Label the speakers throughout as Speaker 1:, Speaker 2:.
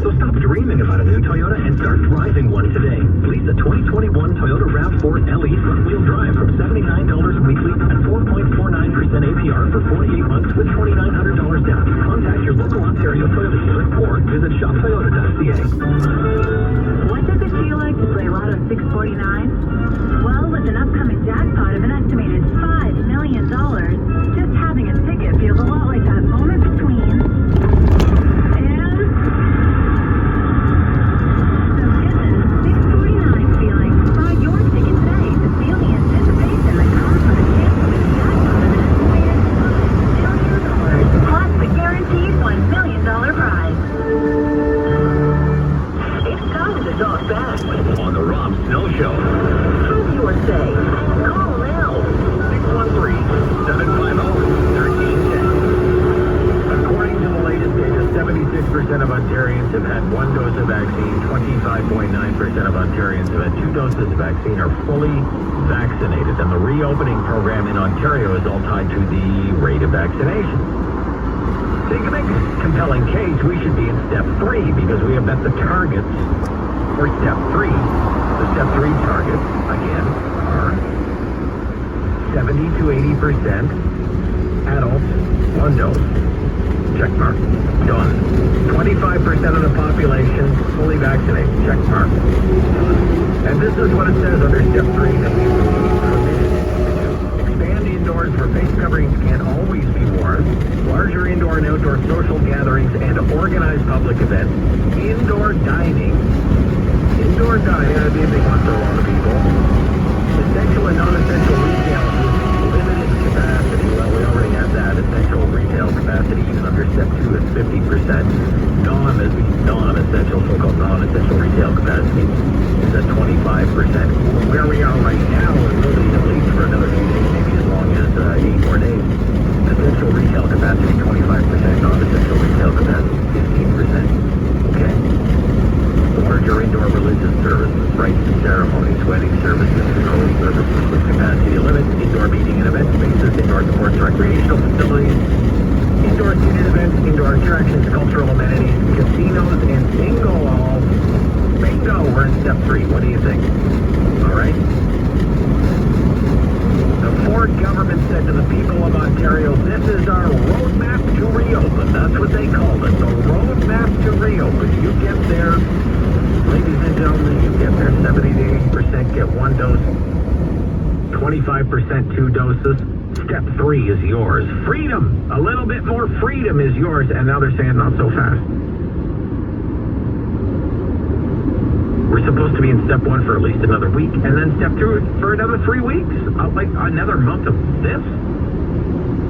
Speaker 1: So stop dreaming about a new Toyota and start driving one today. Lease a 2021 Toyota RAV4 LE front-wheel drive from $79 weekly at 4.49% APR for 48 months with $2,900 down. Contact your local Ontario Toyota dealer or visit shoptoyota.ca.
Speaker 2: What does it feel like to play Lotto 649? Well, with an upcoming jackpot of an estimated $5 million, just having a ticket feels a lot like that moment between and... So get the 649 feeling. Buy your ticket today to feel the anticipation that comes with a chance to win a jackpot of an estimated $5 million, plus the guaranteed $1 million prize. It's time to talk back
Speaker 1: On the Rob Snow Show.
Speaker 2: Prove your say. Call now.
Speaker 1: 613-750-1310. According to the latest data, 76% of Ontarians have had one dose of vaccine. 25.9% of Ontarians have had two doses of vaccine are fully vaccinated. And the reopening program in Ontario is all tied to the rate of vaccination. So you can make a compelling case we should be in step 3 because we have met the targets for step 3. The step 3 targets, again, are 70 to 80% adults, one dose. Check mark. Done. 25% of the population fully vaccinated. Check mark. And this is what it says under step 3 that we will be permitted to do. Expand indoors where face coverings can always be worn. Larger indoor and outdoor social gatherings and organized public events. Indoor dining. Indoor dining, that'd be a big one for a lot of people. Essential and non-essential retail is limited capacity. Well, we already have that. Essential retail capacity, even under step 2, is 50%. Non-essential, so-called non-essential retail capacity is at 25%. Where we are right now, and we'll be at least for another few days, maybe as long as 8 more days. Essential retail capacity, 25%. Non-essential retail capacity, 15%. Okay? Larger indoor religious services, rites and ceremonies, wedding services, funeral services with capacity limits, indoor meeting and event spaces, indoor sports recreational facilities, indoor seated events, indoor attractions, cultural amenities, casinos, and bingo halls. Bingo, we're in step 3. What do you think? All right? The Ford government said to the people of Ontario, this is our roadmap to reopen. That's what they called it, the roadmap to reopen. You get there. Ladies and gentlemen, you get there, 70 to 80% get one dose, 25% two doses. Step 3 is yours. Freedom, a little bit more freedom is yours, and now they're saying not so fast. We're supposed to be in step 1 for at least another week, and then step 2 for another 3 weeks, like another month of this.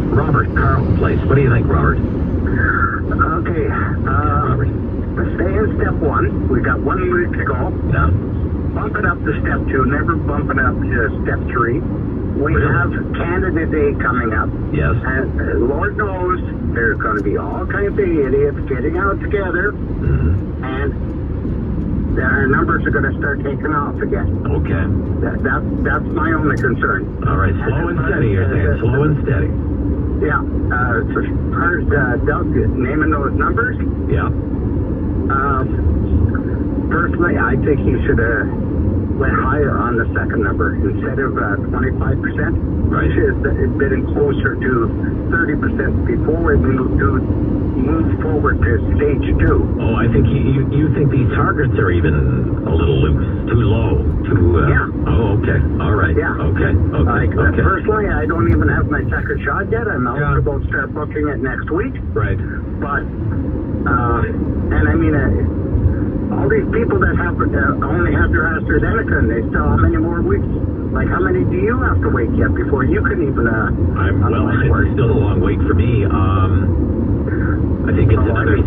Speaker 1: Robert, Carlton Place, what do you think, Robert?
Speaker 3: Okay,
Speaker 1: Robert.
Speaker 3: Stay in step 1. We got 1 week to go.
Speaker 1: Yeah.
Speaker 3: Bump it up to step 2. Never bump it up to step 3. We
Speaker 1: Really?
Speaker 3: have Canada Day coming up.
Speaker 1: Yes.
Speaker 3: And Lord knows there's going to be all kinds of idiots getting out together.
Speaker 1: Mm-hmm.
Speaker 3: And our numbers are going to start taking off again.
Speaker 1: Okay.
Speaker 3: That's my only concern.
Speaker 1: All right, slow and steady, you're saying. Slow and steady.
Speaker 3: Yeah. So far as Doug naming those numbers,
Speaker 1: Yeah.
Speaker 3: personally, I think he should have went higher on the second number. Instead of 25%,
Speaker 1: Right.
Speaker 3: he should have been closer to 30% before we move forward to stage 2.
Speaker 1: Oh, I think you think these targets are even a little loose, too low, too...
Speaker 3: Yeah.
Speaker 1: Oh, okay. All right.
Speaker 3: Yeah.
Speaker 1: Okay. Okay.
Speaker 3: Personally, I don't even have my second shot yet. I'm eligible to
Speaker 1: Yeah.
Speaker 3: start booking it next week.
Speaker 1: Right.
Speaker 3: But, and I mean, all these people that have only have their AstraZeneca, and they still, how many more weeks? Like, how many do you have to wait yet before you can even,
Speaker 1: Well, it's still a long wait for me. I think it's another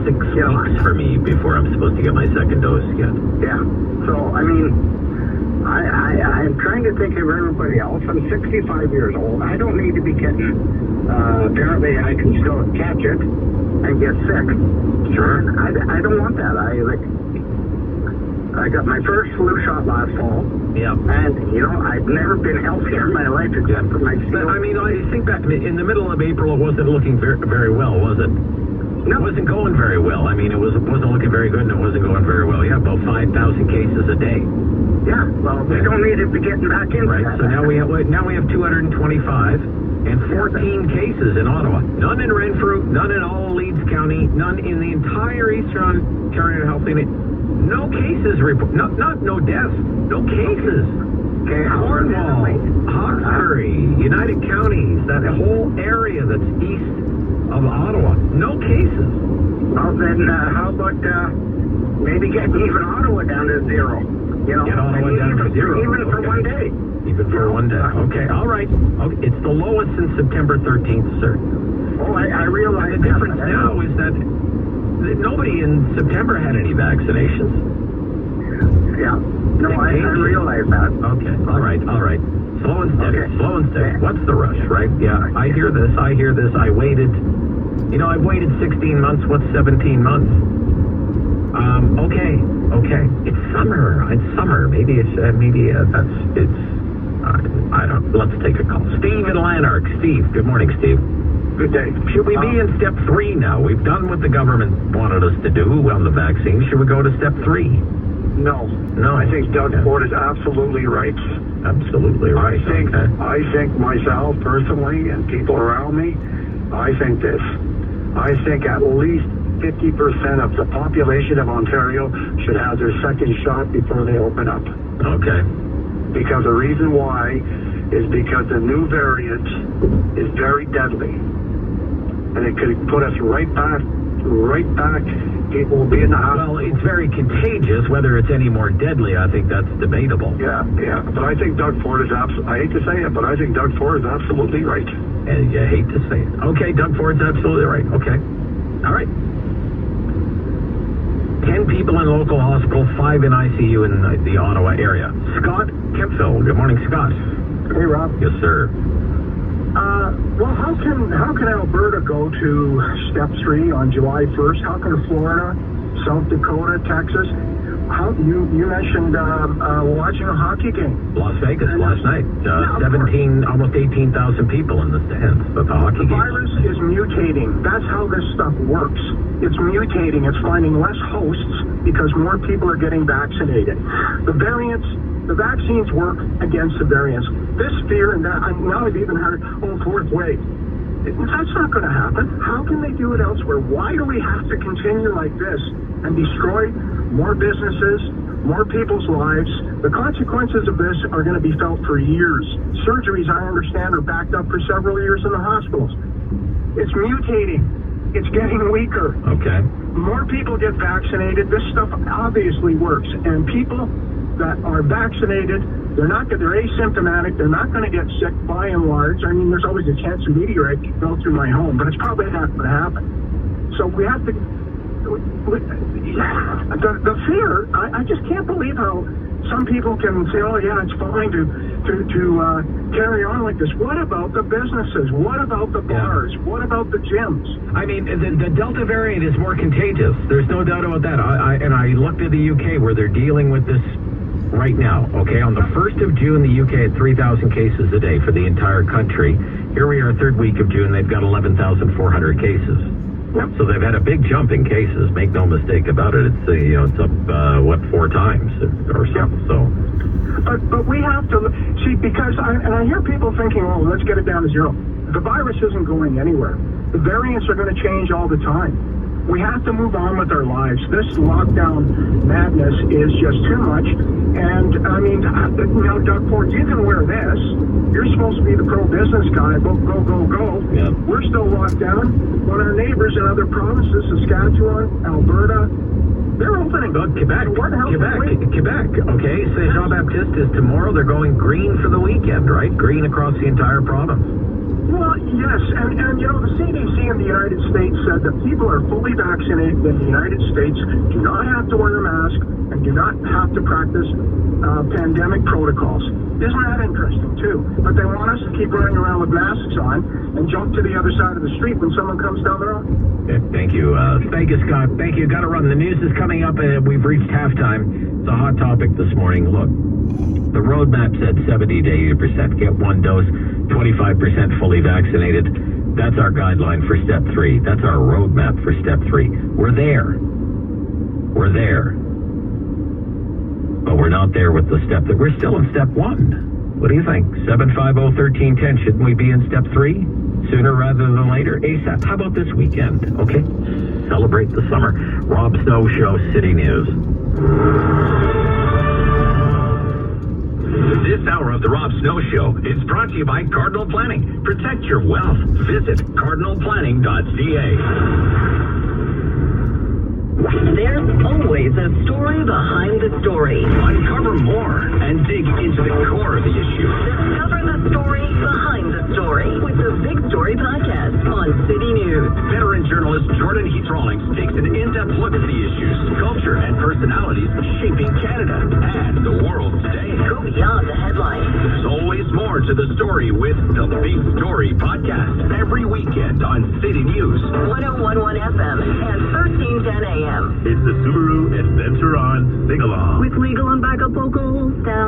Speaker 1: 6 weeks for me before I'm supposed to get my second dose yet.
Speaker 3: Yeah. So, I mean, I'm trying to think of everybody else. I'm 65 years old. I don't need to be getting, apparently I can still catch it and get sick.
Speaker 1: Sure.
Speaker 3: I don't want that. I got my first flu shot last fall.
Speaker 1: Yeah.
Speaker 3: And, you know, I've never been healthier in my life except for my
Speaker 1: But, I mean, I think that in the middle of April, it wasn't looking very, very well, was it?
Speaker 3: No.
Speaker 1: It wasn't going very well. I mean, it wasn't looking very good 3,000 cases a day.
Speaker 3: Yeah, well, we don't need to be getting back into
Speaker 1: Right,
Speaker 3: that.
Speaker 1: so now we have 225 and 14 cases in Ottawa. None in Renfrew, none in all Leeds County, none in the entire Eastern Ontario Health Unit. No cases reported, no deaths, no cases.
Speaker 3: Okay,
Speaker 1: Cornwall, Hawkesbury, United Counties, that whole area that's east of Ottawa, no cases.
Speaker 3: Well, then how about maybe getting even Ottawa down to zero? You know,
Speaker 1: Get Ottawa down to zero.
Speaker 3: Even for
Speaker 1: Okay.
Speaker 3: 1 day.
Speaker 1: Even for 1 day. Okay, all right. Okay. It's the lowest since September 13th, sir.
Speaker 3: Oh, I realize
Speaker 1: The difference now is that nobody in September had any vaccinations.
Speaker 3: Yeah. No, I realize that.
Speaker 1: Okay, all right. Slow and steady,
Speaker 3: Okay.
Speaker 1: slow and steady.
Speaker 3: Yeah.
Speaker 1: What's the rush, right? Yeah, I hear this. I waited, I've waited 16 months. What's 17 months? Okay. It's summer. Maybe I don't, let's take a call. Steve in Lanark. Steve, good morning, Steve.
Speaker 3: Good day.
Speaker 1: Should we be in step 3 now? We've done what the government wanted us to do on the vaccine. Should we go to step 3?
Speaker 3: No.
Speaker 1: No.
Speaker 3: I think Doug Ford is absolutely right.
Speaker 1: Absolutely right.
Speaker 3: I think myself personally and people around me, I think this. I think at least 50% of the population of Ontario should have their second shot before they open up.
Speaker 1: Okay.
Speaker 3: Because the reason why is because the new variant is very deadly. And it could put us right back. People will be in the hospital.
Speaker 1: Well, it's very contagious. Whether it's any more deadly, I think that's debatable.
Speaker 3: Yeah. But I think Doug Ford is I hate to say it, but I think Doug Ford is absolutely right.
Speaker 1: And you hate to say it. Okay, Doug Ford's absolutely right. Okay. All right. 10 people in local hospital, 5 in ICU in the Ottawa area. Scott Kempville. Good morning, Scott.
Speaker 3: Hey, Rob.
Speaker 1: Yes, sir.
Speaker 3: Well, how can Alberta go to step 3 on July 1st? How can Florida, South Dakota, Texas? How you mentioned watching a hockey game?
Speaker 1: Las Vegas last night. 17, almost 18,000 people in the stands at the hockey game.
Speaker 3: The virus is mutating. That's how this stuff works. It's mutating. It's finding less hosts because more people are getting vaccinated. The vaccines work against the variants. This fear, and that, now I've even heard, fourth wave. That's not going to happen. How can they do it elsewhere? Why do we have to continue like this and destroy more businesses, more people's lives? The consequences of this are going to be felt for years. Surgeries, I understand, are backed up for several years in the hospitals. It's mutating. It's getting weaker.
Speaker 1: Okay.
Speaker 3: More people get vaccinated. This stuff obviously works. And people that are vaccinated, they're asymptomatic. They're not going to get sick by and large. I mean, there's always a chance a meteorite could go through my home, but it's probably not going to happen. So we have to. The fear. I just can't believe how some people can say, "Oh yeah, it's fine to carry on like this." What about the businesses? What about the bars? Yeah. What about the gyms?
Speaker 1: I mean, the Delta variant is more contagious. There's no doubt about that. I looked at the UK where they're dealing with this right now. Okay, on the 1st of June, the UK had 3,000 cases a day for the entire country. Here we are, third week of June, they've got 11,400 cases. Yep. So they've had a big jump in cases. Make no mistake about it. It's it's up 4 times or so.
Speaker 3: Yep.
Speaker 1: So.
Speaker 3: But we have to see, because I hear people thinking, "Oh, let's get it down to 0." The virus isn't going anywhere. The variants are going to change all the time. We have to move on with our lives. This lockdown madness is just too much. And I mean, Doug Ford, you can wear this. You're supposed to be the pro-business guy. Go.
Speaker 1: Yeah.
Speaker 3: We're still locked down. When our neighbors in other provinces, Saskatchewan, Alberta, they're opening.
Speaker 1: Well, Quebec. Okay, Saint Jean-Baptiste is tomorrow. They're going green for the weekend, right? Green across the entire province.
Speaker 3: Well, yes, and the CDC in the United States said that people are fully vaccinated in the United States do not have to wear a mask and do not have to practice pandemic protocols. Isn't that interesting, too? But they want us to keep running around with masks on and jump to the other side of the street when someone comes down the road.
Speaker 1: Okay, thank you. Thank you, Scott. Thank you. Got to run. The news is coming up. We've reached halftime. It's a hot topic this morning. Look, the roadmap said 70 to 80%. Get 1 dose, 25% fully vaccinated. That's our guideline for step 3. That's our roadmap for step 3. We're there. but we're not there with the step that we're still in step 1. What do you think? 750-1310, shouldn't we be in step 3? Sooner rather than later? ASAP. How about this weekend? Okay? Celebrate the summer. Rob Snow Show, City News. This hour of the Rob Snow Show is brought to you by Cardinal Planning. Protect your wealth. Visit cardinalplanning.ca.
Speaker 2: There's always a story behind the story.
Speaker 1: Uncover more and dig into the core of the issue.
Speaker 2: Discover the story behind the story with the Big Story Podcast on City News.
Speaker 1: Veteran journalist Jordan Heath Rawlings takes an in-depth look at the issues, culture, and personalities shaping Canada and the world today.
Speaker 2: Go beyond the headlines.
Speaker 1: There's always more to the story with the Big Story Podcast every weekend on City News.
Speaker 2: 101.1 FM and 1310 AM.
Speaker 1: It's the Subaru Adventure On Sing-Along.
Speaker 2: With legal and backup vocals, down